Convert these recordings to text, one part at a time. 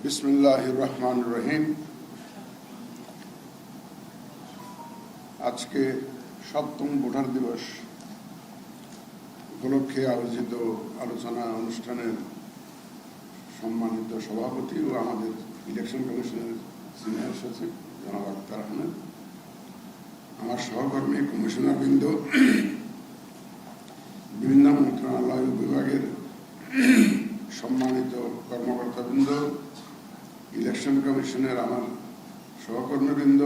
বিসমিল্লাহির রহমানির রহিম। আজকে ৭ম ভোটার দিবস উপলক্ষে আয়োজিত আলোচনা অনুষ্ঠানের সম্মানিত সভাপতি ও আমাদের ইলেকশন কমিশনের সিনিয়র সচিব জনাব আক্তার আহমেদ, আমার সহকর্মী কমিশনার বৃন্দ, বিভিন্ন মন্ত্রণালয় বিভাগের সম্মানিত কর্মকর্তাবৃন্দ, ইলেকশন কমিশনের আমার সহকর্মীবৃন্দ,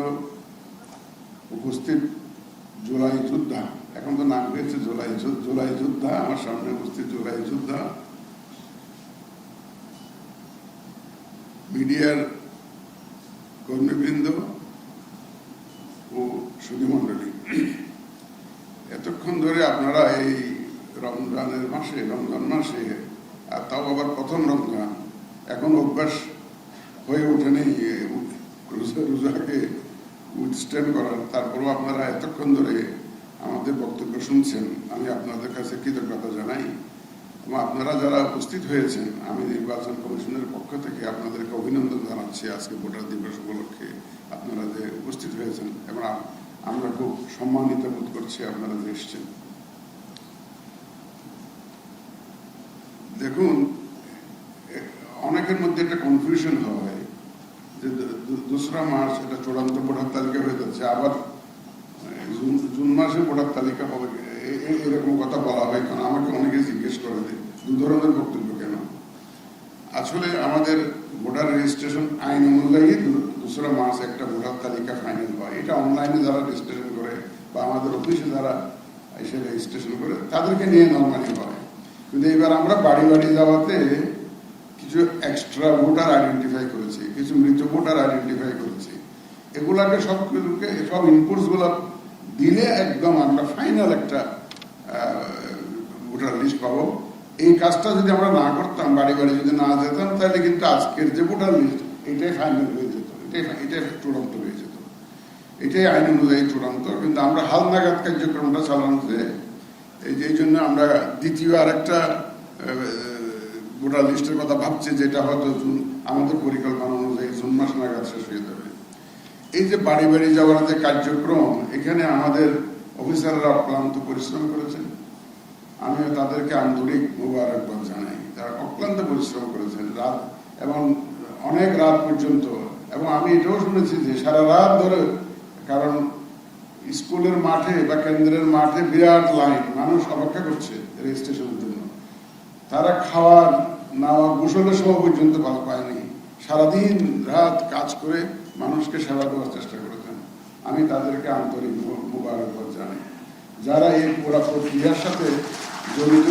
উপস্থিত জুলাই যোদ্ধা, এখন তো নাম হয়েছে জুলাই যোদ্ধা, আমার সামনে উপস্থিত জুলাই যোদ্ধা, মিডিয়ার কর্মীবৃন্দ ও সুধীমণ্ডলী, এতক্ষণ ধরে আপনারা এই রমজান মাসে, আর তাও আবার প্রথম রমজান, এখন অভ্যাস হয়ে ওঠেনি রোজাকে উইথস্ট্যান্ড করার, তারপরেও আপনারা এতক্ষণ ধরে আমাদের বক্তব্য শুনছেন, আমি আপনাদের কাছে কৃতজ্ঞতা জানাই। এবং আপনারা যারা উপস্থিত হয়েছেন, আমি নির্বাচন কমিশনের পক্ষ থেকে আপনাদেরকে অভিনন্দন জানাচ্ছি। আজকে ভোটার দিবস উপলক্ষে আপনারা যে উপস্থিত হয়েছেন এবং আমরা খুব সম্মানিত বোধ করছি আপনারা যে এসছেন। দেখুন, অনেকের মধ্যে একটা কনফিউশন হয় যে 2রা মার্চ এটা চূড়ান্ত ভোটার তালিকা হয়ে যাচ্ছে, আবার জুন মাসে ভোটার তালিকা হবে, এরকম কথা বলা হয়। কারণ আমাকে অনেকে জিজ্ঞেস করে যে 2 ধরনের বক্তব্য কেন। আসলে আমাদের ভোটার রেজিস্ট্রেশন আইন অনুযায়ী 2রা মার্চ একটা ভোটার তালিকা ফাইনাল হয়। এটা অনলাইনে যারা রেজিস্ট্রেশন করে বা আমাদের অফিসে যারা এসে রেজিস্ট্রেশন করে তাদেরকে নিয়ে নর্মালি হয়। কিন্তু এবার আমরা বাড়ি বাড়ি যাওয়াতে কিছু এক্সট্রা ভোটার আইডেন্টিফাই করেছি, কিছু মৃত ভোটার আইডেন্টিফাই করেছি। এগুলাকে সব ইনপুটস গুলা দিলে একদম আমরা ফাইনাল একটা ভোটার লিস্ট পাবো। এই কাজটা যদি আমরা না করতাম, বাড়ি বাড়ি যদি না যেতাম, তাহলে কিন্তু আজকের যে ভোটার লিস্ট এটাই ফাইনাল হয়ে যেত, এটাই চূড়ান্ত হয়ে যেত, এটাই আইন অনুযায়ী চূড়ান্ত। কিন্তু আমরা হালনাগাদ কার্যক্রমটা চালানোতে এই জন্য আমরা দ্বিতীয় আরেকটা ভোটার লিস্টের কথা ভাবছি, যেটা হয়তো আমাদের পরিকল্পনা অনুযায়ী জুন মাস নাগাদ শেষ হয়ে যাবে। এই যে বাড়ি বাড়ি যাওয়ার যে কার্যক্রম, এখানে আমাদের অফিসাররা অক্লান্ত পরিশ্রম করেছেন। আমি তাদেরকে আন্তরিক মোবারকবাদ জানাই। তারা অক্লান্ত পরিশ্রম করেছেন রাত এবং অনেক রাত পর্যন্ত। এবং আমি এটাও শুনেছি যে সারা রাত ধরে, কারণ স্কুলের মাঠে বা কেন্দ্রের মাঠে বিরাট লাইন, মানুষ অপেক্ষা করছে রেজিস্ট্রেশনের জন্য। তারা খাওয়ার নাওয়া গোসলের সময় পর্যন্ত পায়নি। সারাদিন রাত কাজ করে মানুষকে সেবা দেওয়ার চেষ্টা করেছেন। আমি তাদেরকে আন্তরিক মোবারকবাদ জানাই। যারা এই পুরা প্রক্রিয়ার সাথে জড়িত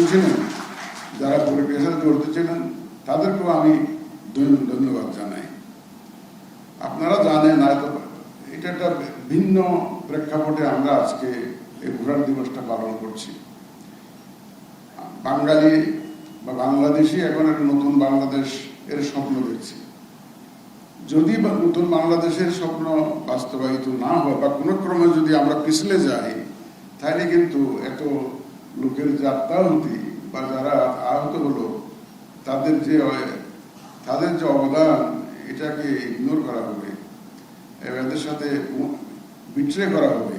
ছিলেন, তাদেরকেও আমি ধন্যবাদ জানাই। আপনারা জানেন, হয়তো এটা একটা ভিন্ন প্রেক্ষাপটে আমরা আজকে এই ভোটার দিবসটা পালন করছি। বাঙালি বা বাংলাদেশি এখন একটা নতুন বাংলাদেশ এর স্বপ্ন দেখছি। যদি নতুন বাংলাদেশের স্বপ্ন বাস্তবায়িত না হয় বা কোনো ক্রমে যদি আমরা পিছলে যাই, তাহলে কিন্তু এত লোকের যাত্রাহুতি বা যারা আহত হলো তাদের যে অবদান, এটাকে ইগনোর করা হবে, এদের সাথে বিট্রে করা হবে।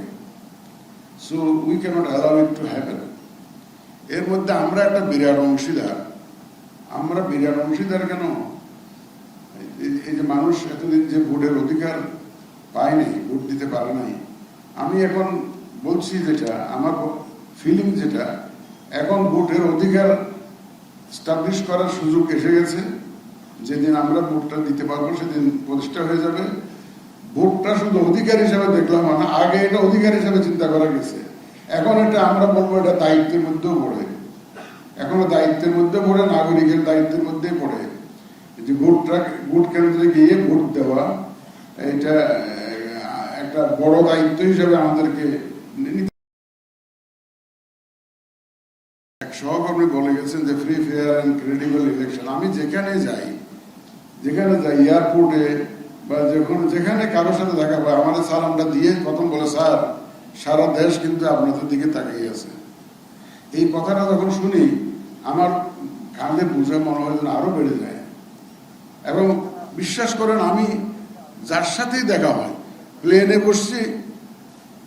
So we cannot allow it to happen. এর মধ্যে আমরা একটা বিরাট অংশীদার। আমরা বিরাট অংশীদার কেন? এই যে মানুষ এতদিন যে ভোটের অধিকার পায়নি, ভোট দিতে পারে নাই, আমি এখন বলছি যেটা আমার ফিলিং, যেটা এখন ভোটের অধিকার স্টাবলিশ করার সুযোগ এসে গেছে। যেদিন আমরা ভোটটা দিতে পারবো সেদিন প্রতিষ্ঠা হয়ে যাবে। ভোটটা শুধু অধিকার হিসাবে দেখলাম না, আগে এটা অধিকার হিসাবে চিন্তা করা গেছে। এখন এটা আমরা বলবো এটা দায়িত্বের মধ্যেও পড়ে, এখনো দায়িত্বের মধ্যে পড়ে, নাগরিকের দায়িত্বের মধ্যেই পড়ে। যে ভোট কেন্দ্রে গিয়ে ভোট দেওয়া, এটা একটা বড় দায়িত্ব হিসাবে আমাদেরকে নিতে। এক সহকর্মী বলে গেছেন যে free, fair and credible election. আমি যেখানে যাই এয়ারপোর্টে বা যেখানে কারোর সাথে দেখা পাই, আমাদের সালামটা দিয়ে প্রথম বলে, স্যার সারা দেশ কিন্তু আপনাদের দিকে তাকিয়ে আছে। এই কথাটা যখন শুনি আমার কাঁধে বুঝে মনে হয় যেন আরো বেড়ে যায়। এবং বিশ্বাস করেন আমি যার সাথেই দেখা হয়, প্লেনে বসছি,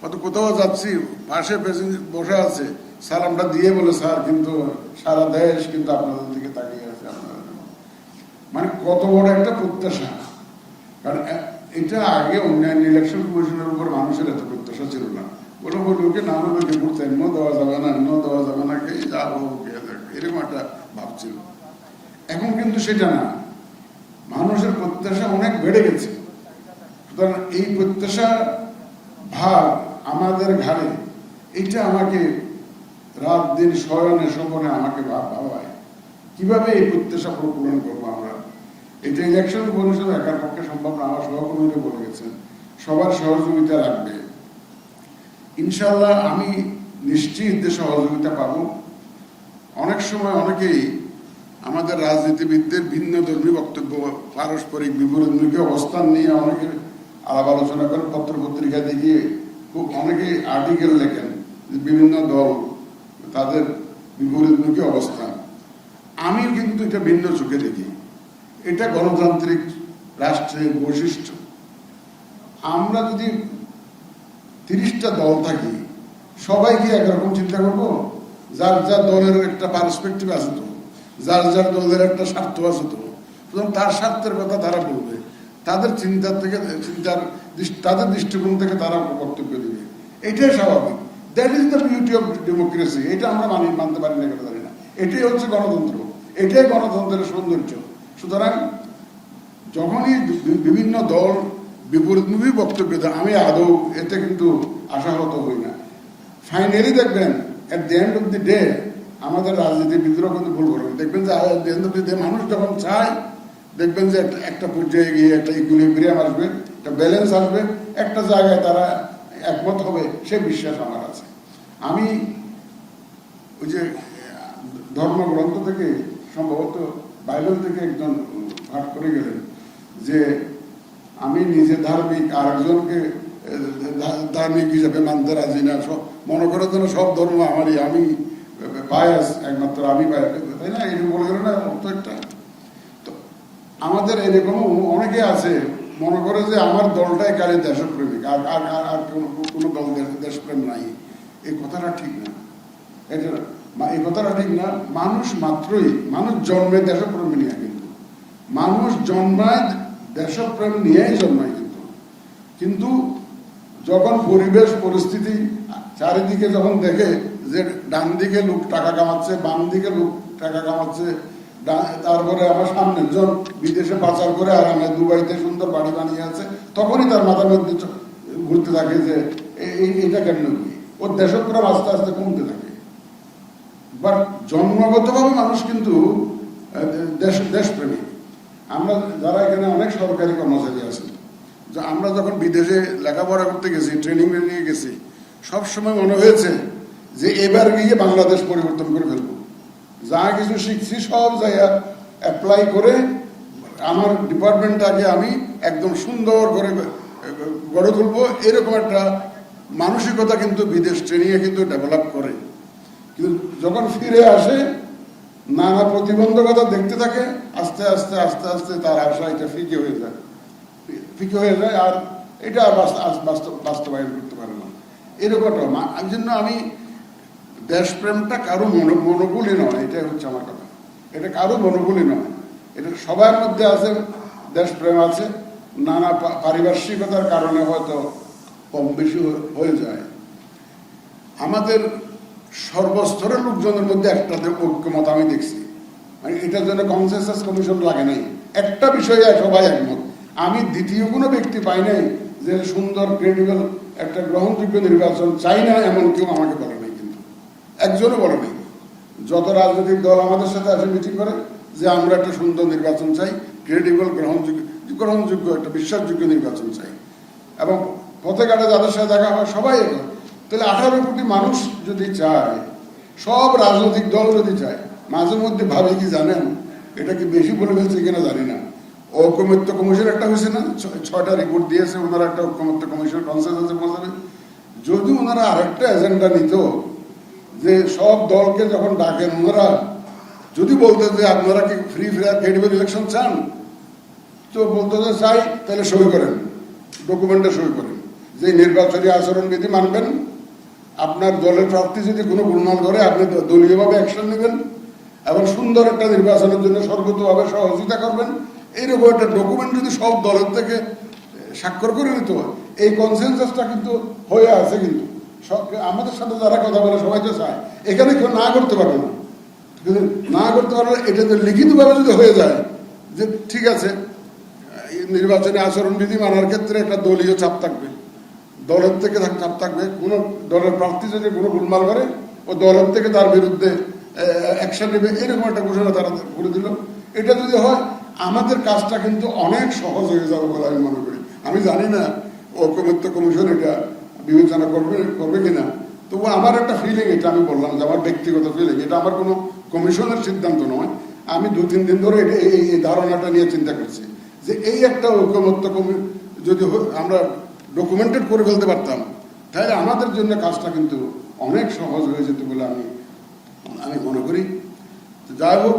কত কোথাও যাচ্ছি, পাশে প্যাসেঞ্জার বসে আছে, সালামটা দিয়ে বলে স্যার কিন্তু সারা দেশ কিন্তু আপনাদের দিকে তাকিয়ে আছে আপনাদের, মানে কত বড় একটা প্রত্যাশা। কারণ এটা আগে অন্যান্য ইলেকশন কমিশনের উপর মানুষের এত প্রত্যাশা ছিল না। কোনো লোকে নাম লোকে ঘুরতে ন দেওয়া যাবে না, ন দেওয়া যাবে না, কে যাবো এরকম একটা ভাবছিল। এখন কিন্তু সেটা না, মানুষের প্রত্যাশা অনেক বেড়ে গেছে। সুতরাং এই প্রত্যাশা ভার আমাদের ঘাড়ে, এইটা আমাকে রাত দিন শয়নে স্বপনে আমাকে ভাবায় কিভাবে এই প্রত্যাশা পূরণ করবো আমরা। এটা ইলেকশন কমিশন একার পক্ষে সম্ভব না, আমার সহকর্মীরা বলে গেছেন, সবার সহযোগিতা লাগবে। ইনশাল্লাহ আমি নিশ্চিত যে সহযোগিতা পাবো। অনেক সময় অনেকেই আমাদের রাজনীতিবিদদের ভিন্ন ধর্মী বক্তব্য, পারস্পরিক বিপরীতমুখী অবস্থান নিয়ে অনেকে আলাপ আলোচনা করেন, পত্র পত্রিকা দেখিয়ে খুব অনেকেই আর্টিকেল লেখেন বিভিন্ন দল তাদের বিপরীতমুখী অবস্থান। আমি কিন্তু এটা ভিন্ন চোখে দেখি। এটা গণতান্ত্রিক রাষ্ট্রের বৈশিষ্ট্য। আমরা যদি 30টা দল থাকি, সবাই কি একরকম চিন্তা করবো? যার যার দলের একটা পার্সপেক্টিভ আছে তো, যার যার দলের একটা স্বার্থ আছে তো, সুতরাং তার স্বার্থের কথা তারা বলবে, তাদের চিন্তার থেকে তাদের দৃষ্টিকোণ থেকে তারা বক্তব্য দেবে। এটাই স্বাভাবিক। That is the beauty of democracy. এটা আমরা মানতে পারি না, কেন জানি না। এটাই হচ্ছে গণতন্ত্র, এটাই গণতন্ত্রের সৌন্দর্য। সুতরাং যখনই বিভিন্ন দল বিপরীতমুখী বক্তব্য দেয়, আমি আদৌ এতে কিন্তু আশাহত হই না। ফাইনালি দেখবেন at the end of the day আমাদের রাজনীতিবিদরা কিন্তু ভুল করবেন। দেখবেন যে at the end of the day মানুষ যখন চায়, দেখবেন যে একটা পর্যায়ে গিয়ে একটা ইকুইলিব্রিয়াম আসবে, একটা ব্যালেন্স আসবে, একটা জায়গায় তারা একমত হবে, সে বিশ্বাস আমার আছে। আমি ওই যে ধর্মগ্রন্থ থেকে, সম্ভবত বাইবেল থেকে একজন পাঠ করে গেলেন যে আমি নিজে ধার্মিক, আরেকজনকে ধার্মিক হিসাবে মানতে রাজি না, সব মনে করে যেন সব ধর্ম আমারই, আমি বায়াস, একমাত্র আমি বায়াস, তাই না? এরকম বলে গেল না অর্থ একটা। তো আমাদের এরকম অনেকে আছে মনে করে যে আমার দলটাই কালে দেশপ্রেমিক, আর আর আর কোনো দল দেশপ্রেম নাই। এই কথাটা ঠিক না। এই কথাটা ঠিক না। মানুষ মাত্রই, মানুষ জন্মে দেশপ্রেম নিয়ে, কিন্তু মানুষ জন্মায় দেশপ্রেম নিয়েই জন্মায়, কিন্তু যখন পরিবেশ পরিস্থিতি চারিদিকে যখন দেখে যে ডান দিকে লোক টাকা কামাচ্ছে, বাম দিকে লোক টাকা কামাচ্ছে, তারপরে আমার সামনের জন বিদেশে পাচার করে আর আমার দুবাইতে সুন্দর বাড়ি বানিয়ে আছে, তখনই তার মাথার মধ্যে ঘুরতে থাকে যে এইটা কেন, ওর দেশপ্রেম আস্তে আস্তে কমতে থাকে। বাট জন্মগতভাবে মানুষ কিন্তু দেশপ্রেমিক। আমরা যারা এখানে অনেক সরকারি কর্মচারী আছি, আমরা যখন বিদেশে লেখাপড়া করতে গেছি, ট্রেনিং নিয়ে গেছি, সবসময় মনে হয়েছে যে এবার গিয়ে বাংলাদেশ পরিবর্তন করে ফেলবো। যা কিছু শিখছি সব জায়গা অ্যাপ্লাই করে আমার ডিপার্টমেন্টটাকে আমি একদম সুন্দর করে গড়ে তুলবো, এরকম একটা মানসিকতা কিন্তু বিদেশ ট্রেনিংয়ে কিন্তু ডেভেলপ করে। কিন্তু যখন ফিরে আসে নানা প্রতিবন্ধকতা দেখতে থাকে, আস্তে আস্তে আস্তে আস্তে তার আশা এটা ফিকে হয়ে যায়, আর এটা বাস্তবায়ন করতে পারে না। এরকমটা এই জন্য আমি দেশপ্রেমটা কারো মনোবলই নয়, এটাই হচ্ছে আমার কথা। এটা কারো মনোবলই নয়, এটা সবার মধ্যে আছে, দেশপ্রেম আছে। নানা পারিপার্শ্বিকতার কারণে হয়তো কম বেশি হয়ে যায়। আমাদের সর্বস্তরের লোকজনের মধ্যে একটা ঐক্যমত আমি দেখছি, মানে এটার জন্য কনসেনসাস কমিশন লাগে নাই, একটা বিষয়ে সবাই একমত। আমি দ্বিতীয় কোনো ব্যক্তি পাই নাই যে সুন্দর ক্রেডিবল একটা গ্রহণযোগ্য নির্বাচন চাই না, এমন কেউ আমাকে বলে নাই, কিন্তু একজনও বলে নাই। যত রাজনৈতিক দল আমাদের সাথে আসে মিটিং করে যে আমরা একটা সুন্দর নির্বাচন চাই, ক্রেডিবল গ্রহণযোগ্য একটা বিশ্বাসযোগ্য নির্বাচন চাই, এবং পথে ঘাটে যাদের সাথে দেখা হয় সবাই একমত। তাহলে 18 কোটি মানুষ যদি চায়, সব রাজনৈতিক দল যদি চায়, মাঝে মধ্যে ভাবে কি জানেন, এটা কি বেশি বলে ফেলছে কিনা জানি না, ঐকমত্য কমিশন একটা হয়েছে না, 6টা রিপোর্ট দিয়েছে, ওনারা একটা ঐকমত্য কমিশন কনসেনসাসে পৌঁছাবে। যদি ওনারা আরেকটা এজেন্ডা নিত, যে সব দলকে যখন ডাকেন ওনারা যদি বলতেন যে আপনারা কি ফ্রি ফেয়ার ক্রেডিবল ইলেকশন চান, তো বলতে চাই তাহলে সই করেন, ডকুমেন্টে সই করেন যে নির্বাচনী আচরণবিধি মানবেন, আপনার দলের প্রার্থী যদি কোনো গোলমাল করে আপনি দলীয়ভাবে অ্যাকশন নেবেন এবং সুন্দর একটা নির্বাচনের জন্য সর্বতভাবে সহযোগিতা করবেন। এইরকম একটা ডকুমেন্ট যদি সব দলের থেকে স্বাক্ষর করে নিতে হয়, এই কনসেনসাসটা কিন্তু হয়ে আছে। কিন্তু আমাদের সাথে যারা কথা বলে সবাই তো চায়, এখানে কেউ না করতে পারবে না, কিন্তু না করতে পারলে এটা যে লিখিতভাবে যদি হয়ে যায় যে ঠিক আছে নির্বাচনী আচরণবিধি মানার ক্ষেত্রে একটা দলীয় চাপ থাকবে, দলের থেকে চাপ থাকবে, কোনো দলের প্রার্থী যদি কোনো গোলমাল করে ও দলের থেকে তার বিরুদ্ধে অ্যাকশন নেবে, এরকম একটা ঘোষণা তারা করে দিল। এটা যদি হয় আমাদের কাজটা কিন্তু অনেক সহজ হয়ে যাবে বলে আমি মনে করি। আমি জানি না ঐকমত্য কমিশন এটা বিবেচনা করবে কিনা, তবু আমার একটা ফিলিং, এটা আমি বললাম যে আমার ব্যক্তিগত ফিলিং, এটা আমার কোনো কমিশনের সিদ্ধান্ত নয়। আমি 2-3 দিন ধরে এই ধারণাটা নিয়ে চিন্তা করছি যে এই একটা ঐকমত্য যদি আমরা ডকুমেন্টেড করে ফেলতে পারতাম তাহলে আমাদের জন্য কাজটা কিন্তু অনেক সহজ হয়ে যেত বলে আমি মনে করি। যাই হোক,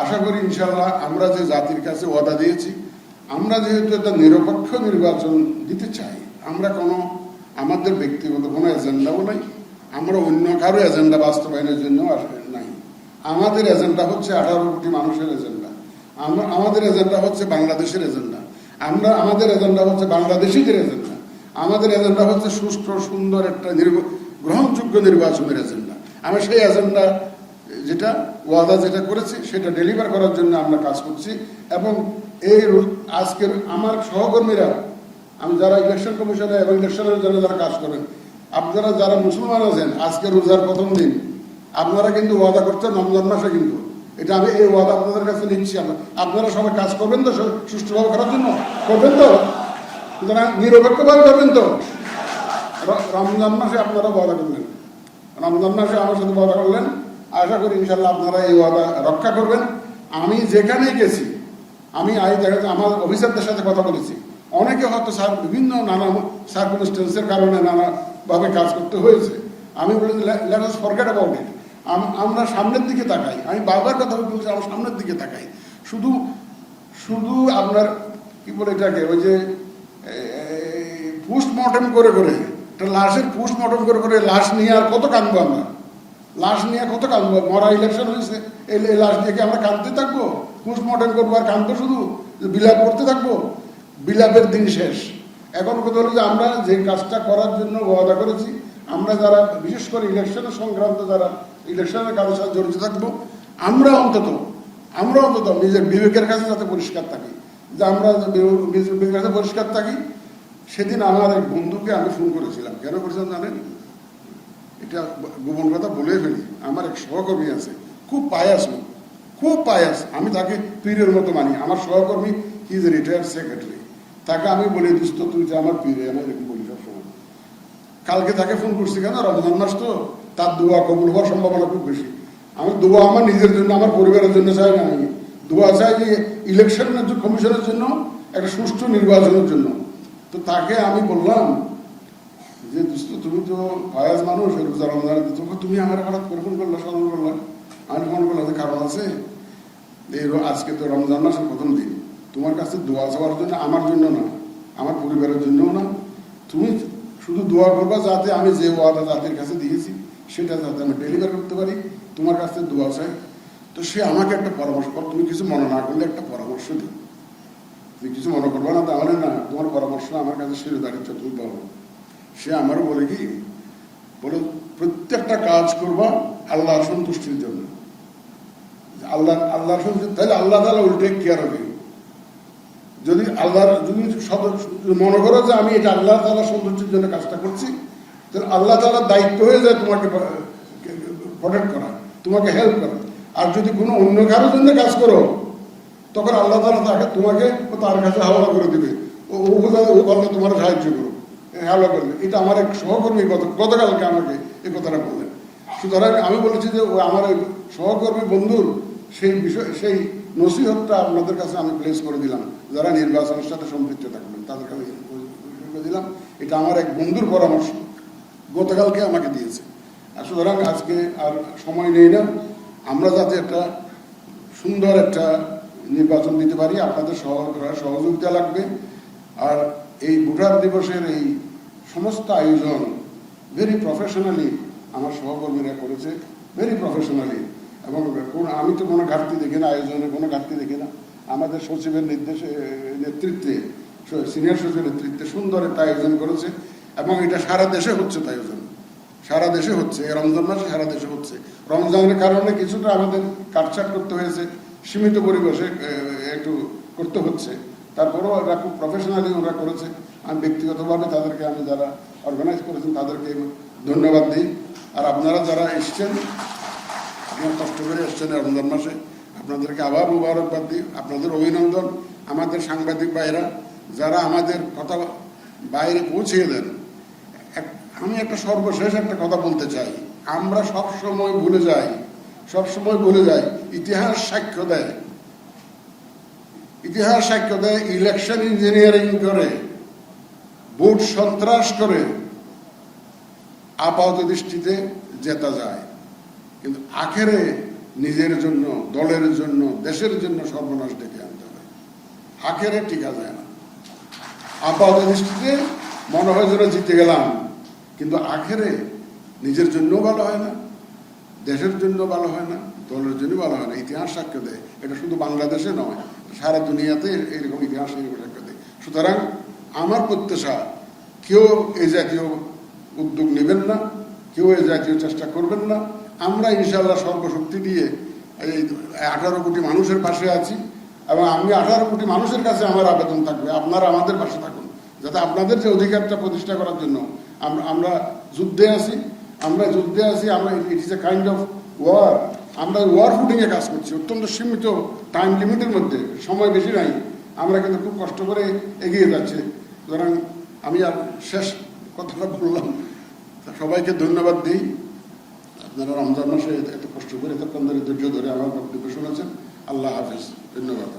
আশা করি ইনশাল্লাহ আমরা যে জাতির কাছে ওয়াদা দিয়েছি, আমরা যেহেতু একটা নিরপেক্ষ নির্বাচন দিতে চাই, আমরা আমাদের ব্যক্তিগত কোনো এজেন্ডাও নাই, আমরা অন্য কারো এজেন্ডা বাস্তবায়নের জন্য নাই। আমাদের এজেন্ডা হচ্ছে 18 কোটি মানুষের এজেন্ডা, আমাদের এজেন্ডা হচ্ছে বাংলাদেশের এজেন্ডা, আমাদের এজেন্ডা হচ্ছে বাংলাদেশিদের এজেন্ডা, আমাদের এজেন্ডা হচ্ছে সুষ্ঠু সুন্দর একটা গ্রহণযোগ্য নির্বাচনের এজেন্ডা। আমরা সেই এজেন্ডা যেটা ওয়াদা যেটা করেছি সেটা ডেলিভার করার জন্য আমরা কাজ করছি। এবং এই আজকের আমার সহকর্মীরা, আমি যারা ইলেকশন কমিশনে এবং ইলেকশনের জন্য যারা কাজ করেন, আপনারা যারা মুসলমান আছেন, আজকে রোজার প্রথম দিন আপনারা কিন্তু ওয়াদা করছেন রমজান মাসে, কিন্তু এটা আমি এই ওয়াদা আপনাদের কাছে নিচ্ছি। আপনারা সবাই কাজ করবেন তো সুষ্ঠুভাবে করার জন্য, করবেন তো, সুতরাং নিরপেক্ষভাবে করবেন তো। রমজান মাসে আপনারা ওয়াদা করলেন, রমজান মাসে আমার সাথে ওয়াদা করলেন, আশা করি ইনশাল্লাহ আপনারা এই ওয়াদা রক্ষা করবেন। আমি যেখানেই গেছি, আমি আমার অফিসারদের সাথে কথা বলেছি, অনেকে হয়তো বিভিন্ন নানা সার্কামস্টেন্সের কারণে নানাভাবে কাজ করতে হয়েছে। আমি বলি let us forget about it, আমরা সামনের দিকে তাকাই। আমি বারবার কথা বলছি আমরা সামনের দিকে তাকাই। শুধু শুধু আপনার কি বলে এটাকে, ওই যে পোস্টমর্টম করে একটা লাশের পোস্টমর্টম করে লাশ নিয়ে আর কত কাঁদবো আমরা, লাশ নিয়ে কত কাঁদবো? মরা ইলেকশন হয়েছে, এই লাশ নিয়ে কি আমরা কাঁদতে থাকবো? পোস্টমর্টম করবো আর কাঁদবো, শুধু বিলাপ করতে থাকবো? বিলাপের দিন শেষ। এখন কথা হলো যে আমরা যে কাজটা করার জন্য ওয়াদা করেছি, আমরা যারা বিশেষ করে ইলেকশনের সংক্রান্ত যারা ইলেকশনের কাজের সাথে জড়িত থাকবো, আমরা অন্তত নিজের বিবেকের কাছে যাতে পরিষ্কার থাকি, যে আমরা বিবেকের কাছে পরিষ্কার থাকি। সেদিন আমার এক বন্ধুকে আমি ফোন করেছিলাম। কেন করেছিলাম জানেন? এটা গোপন কথা বলে ফেলি। আমার এক সহকর্মী আছে, খুব পায়াস লোক, খুব পায়াস, আমি তাকে পীরের মতো মানি। আমার সহকর্মী হি ইজ রিটায়ার্ড সেক্রেটারি, তাকে আমি বলি দোস্ত তুই যে আমার পীরে, আমি এরকম বলি সবসময়। কালকে তাকে ফোন করছি, কেন রমজান মাস তো, তার দোয়া কবুল হওয়ার সম্ভাবনা খুব বেশি। আমি দোয়া আমার নিজের জন্য, আমার পরিবারের জন্য চাই না, আমি দোয়া চাই যে ইলেকশন কমিশনের জন্য, একটা সুষ্ঠু নির্বাচনের জন্য। তো তাকে আমি বললাম যে দোস্ত তুমি তো ফায়াজ মানুষ, রোজা রমজান, তুমি আমার হঠাৎ করে ফোন করলো, স্মরণ করলাম। আমি ফোন করলাম, কারণ আছে, আজকে তো রমজান মাসের প্রথম দিন, তোমার কাছে দোয়া চাওয়ার জন্য, আমার জন্য না, আমার পরিবারের জন্যও না, তুমি শুধু দোয়া করবা যাতে আমি যে ওয়াদা জাতির কাছে দিয়েছি সেটা যাতে আমি ডেলিভার করতে পারি, তোমার কাছে দোয়া চাই। তো সে আমাকে একটা পরামর্শ কর, তুমি কিছু মনে না করলে একটা পরামর্শ দিই, তুমি কিছু মনে করবা না, তাহলে না, তোমার পরামর্শ আমার কাছে শিরে দাঁড়িয়েছে, তুমি পাবো। সে আমারও বলে কি, বলে প্রত্যেকটা কাজ করবা আল্লাহর সন্তুষ্টির জন্য, আল্লাহর সন্তুষ্টি, তাহলে আল্লাহ তাআলা will take care of you. যদি আল্লাহর মনে করো যে আমি এটা আল্লাহ তাআলার সন্তুষ্টির জন্য কাজটা করছি, তাহলে আল্লাহ তাআলার দায়িত্ব হয়ে যায় তোমাকে প্রোটেক্ট করা, তোমাকে হেল্প করা। আর যদি কোনো অন্য কারোর জন্য কাজ করো, তখন আল্লাহ তাআলা তোমাকে তার কাছে হাওলা করে দিবে, ও বলবে তোমার সাহায্য করো, হাওলা করবে। এটা আমার এক সহকর্মী গতকালকে আমাকে এই কথাটা বললেন। সুতরাং আমি বলেছি যে আমার ওই সহকর্মী বন্ধুর সেই বিষয়, সেই নসিহতটা আপনাদের কাছে আমি প্লেস করে দিলাম, যারা নির্বাচনের সাথে সম্পৃক্ত থাকবেন তাদের কাছে দিলাম। এটা আমার এক বন্ধুর পরামর্শ, গতকালকে আমাকে দিয়েছে। আর সুতরাং আজকে আর সময় নেই না, আমরা যাতে একটা সুন্দর একটা নির্বাচন দিতে পারি। আপনাদের সহযোগিতা লাগবে। আর এই ভোটার দিবসের এই সমস্ত আয়োজন ভেরি প্রফেশনালি আমার সহকর্মীরা করেছে, ভেরি প্রফেশনালি। এবং আমি তো কোনো ঘাটতি দেখি না, আয়োজনে কোনো ঘাটতি দেখি না। আমাদের সচিবের নেতৃত্বে, সিনিয়র সচিবের নেতৃত্বে সুন্দর একটা আয়োজন করেছে এবং এটা সারা দেশে হচ্ছে। তাই আয়োজন সারা দেশে হচ্ছে, রমজান মাসে সারা দেশে হচ্ছে। রমজানের কারণে কিছুটা আমাদের কাটছাট করতে হয়েছে, সীমিত পরিবেশে একটু করতে হচ্ছে। তারপরেও ওরা খুব প্রফেশনালি ওরা করেছে। আমি ব্যক্তিগতভাবে তাদেরকে, আমি যারা অর্গানাইজ করেছেন তাদেরকে ধন্যবাদ দিই। আর আপনারা যারা এসছেন, আপনারা কষ্ট করে এসছেন রমজান মাসে, আপনাদেরকে আবার মুবারকবাদ দিই, আপনাদের অভিনন্দন। আমাদের সাংবাদিক ভাইরা যারা আমাদের কথা বাইরে পৌঁছিয়ে দেন, আমি একটা সর্বশেষ একটা কথা বলতে চাই। আমরা সবসময় ভুলে যাই, ইতিহাস সাক্ষ্য দেয় ইলেকশন ইঞ্জিনিয়ারিং করে, ভোট সন্ত্রাস করে আপাত দৃষ্টিতে জেতা যায়, কিন্তু আখেরে নিজের জন্য, দলের জন্য, দেশের জন্য সর্বনাশ ডেকে আনতে হয়। আখেরে টিকা যায় না। আপাত দৃষ্টিতে মনে হয় যেন জিতে গেলাম, কিন্তু আখেরে নিজের জন্য ভালো হয় না, দেশের জন্য ভালো হয় না, দলের জন্য ভালো হয় না। ইতিহাস সাক্ষ্য দেয়। এটা শুধু বাংলাদেশে নয়, সারা দুনিয়াতে এরকম ইতিহাস সাক্ষ্য দেয়। সুতরাং আমার প্রত্যাশা, কেউ এই জাতীয় উদ্যোগ নেবেন না, কেউ এই জাতীয় চেষ্টা করবেন না। আমরা ইনশাআল্লাহ সর্বশক্তি দিয়ে এই 18 কোটি মানুষের পাশে আছি এবং আমি 18 কোটি মানুষের কাছে আমার আবেদন থাকবে, আপনারা আমাদের পাশে থাকুন, যাতে আপনাদের যে অধিকারটা প্রতিষ্ঠা করার জন্য আমরা যুদ্ধে আছি। It is a kind of war. আমরা ওয়ার ফুটিংয়ে কাজ করছি, অত্যন্ত সীমিত টাইম লিমিটের মধ্যে, সময় বেশি নাই। আমরা কিন্তু খুব কষ্ট করে এগিয়ে যাচ্ছি। সুতরাং আমি আর শেষ কথাটা বললাম, সবাইকে ধন্যবাদ দিই। আপনারা রমজান মাসে এত কষ্ট করে, এতক্ষণ ধরে ধৈর্য ধরে আমার বক্তব্য শুনেছেন। আল্লাহ হাফিজ, ধন্যবাদ।